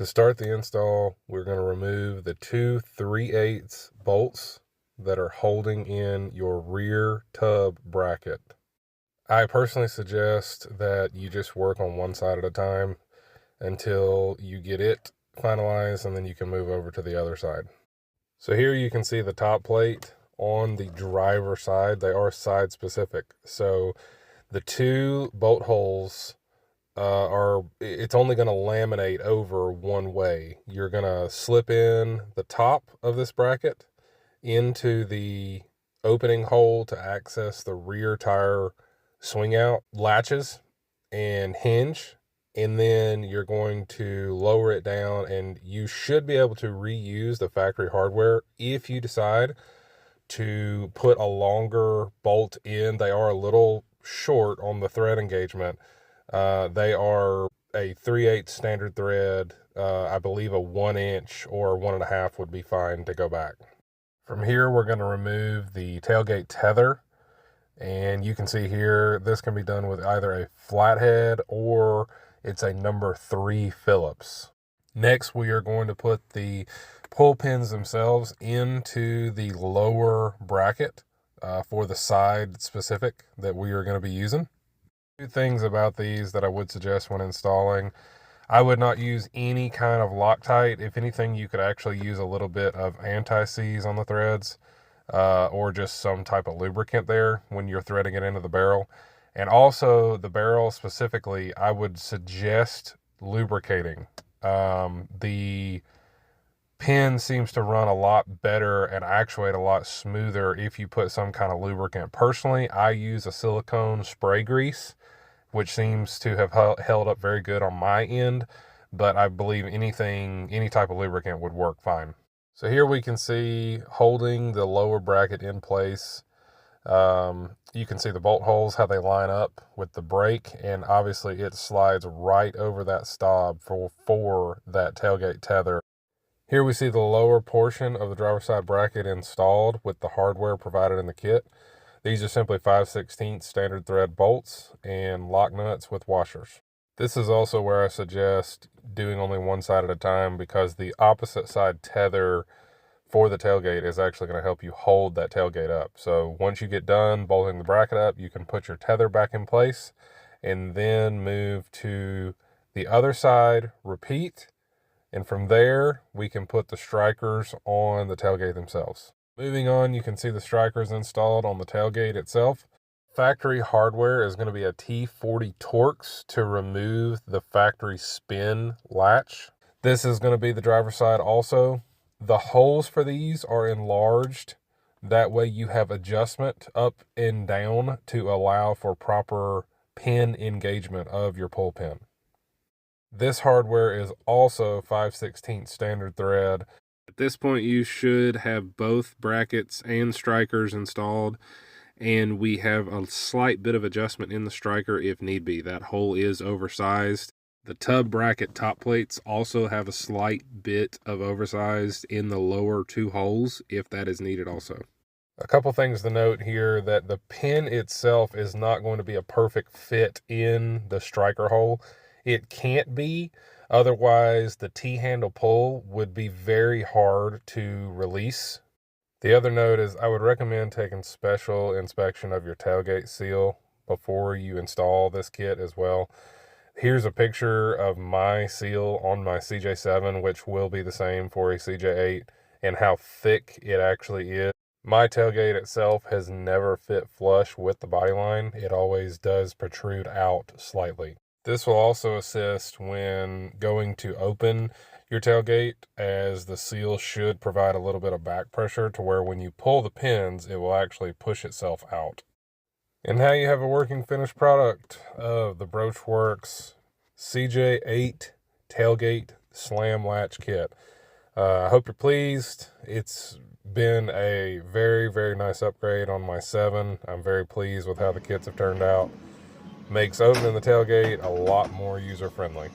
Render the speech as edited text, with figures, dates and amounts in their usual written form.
To start the install, we're going to remove the two 3/8 bolts that are holding in your rear tub bracket. I personally suggest that you just work on one side at a time until you get it finalized, and then you can move over to the other side. So here you can see the top plate on the driver side. They are side specific. So the two bolt holes it's only going to laminate over one way. You're going to slip in the top of this bracket into the opening hole to access the rear tire swing out latches and hinge, and then you're going to lower it down, and you should be able to reuse the factory hardware if you decide to put a longer bolt in. They are a little short on the thread engagement. They are a 3/8 standard thread. I believe a 1-inch or 1.5 would be fine to go back. From here, we're going to remove the tailgate tether. And you can see here, this can be done with either a flathead or it's a number 3 Phillips. Next, we are going to put the pull pins themselves into the lower bracket for the side specific that we are going to be using. Two things about these that I would suggest when installing. I would not use any kind of Loctite. If anything, you could actually use a little bit of anti-seize on the threads or just some type of lubricant there when you're threading it into the barrel. And also the barrel specifically, I would suggest lubricating. The pin seems to run a lot better and actuate a lot smoother if you put some kind of lubricant. Personally, I use a silicone spray grease, which seems to have held up very good on my end, but I believe any type of lubricant would work fine. So here we can see holding the lower bracket in place. You can see the bolt holes, how they line up with the brake, and obviously it slides right over that stop for that tailgate tether. Here we see the lower portion of the driver's side bracket installed with the hardware provided in the kit. These are simply 5/16 standard thread bolts and lock nuts with washers. This is also where I suggest doing only one side at a time, because the opposite side tether for the tailgate is actually going to help you hold that tailgate up. So once you get done bolting the bracket up, you can put your tether back in place and then move to the other side, repeat, and from there we can put the strikers on the tailgate themselves. Moving on, you can see the strikers installed on the tailgate itself. Factory hardware is going to be a T40 Torx to remove the factory spin latch. This is going to be the driver's side also. The holes for these are enlarged. That way you have adjustment up and down to allow for proper pin engagement of your pull pin. This hardware is also 5/16 standard thread. At this point, you should have both brackets and strikers installed, and we have a slight bit of adjustment in the striker if need be. That hole is oversized. The tub bracket top plates also have a slight bit of oversized in the lower two holes if that is needed also. A couple things to note here, that the pin itself is not going to be a perfect fit in the striker hole. It can't be, otherwise the T-handle pull would be very hard to release. The other note is I would recommend taking special inspection of your tailgate seal before you install this kit as well. Here's a picture of my seal on my CJ-7, which will be the same for a CJ-8, and how thick it actually is. My tailgate itself has never fit flush with the body line. It always does protrude out slightly. This will also assist when going to open your tailgate, as the seal should provide a little bit of back pressure to where when you pull the pins, it will actually push itself out. And now you have a working finished product of the BroachWorx CJ-8 tailgate slam latch kit. I hope you're pleased. It's been a very, very nice upgrade on my 7. I'm very pleased with how the kits have turned out. Makes opening the tailgate a lot more user-friendly.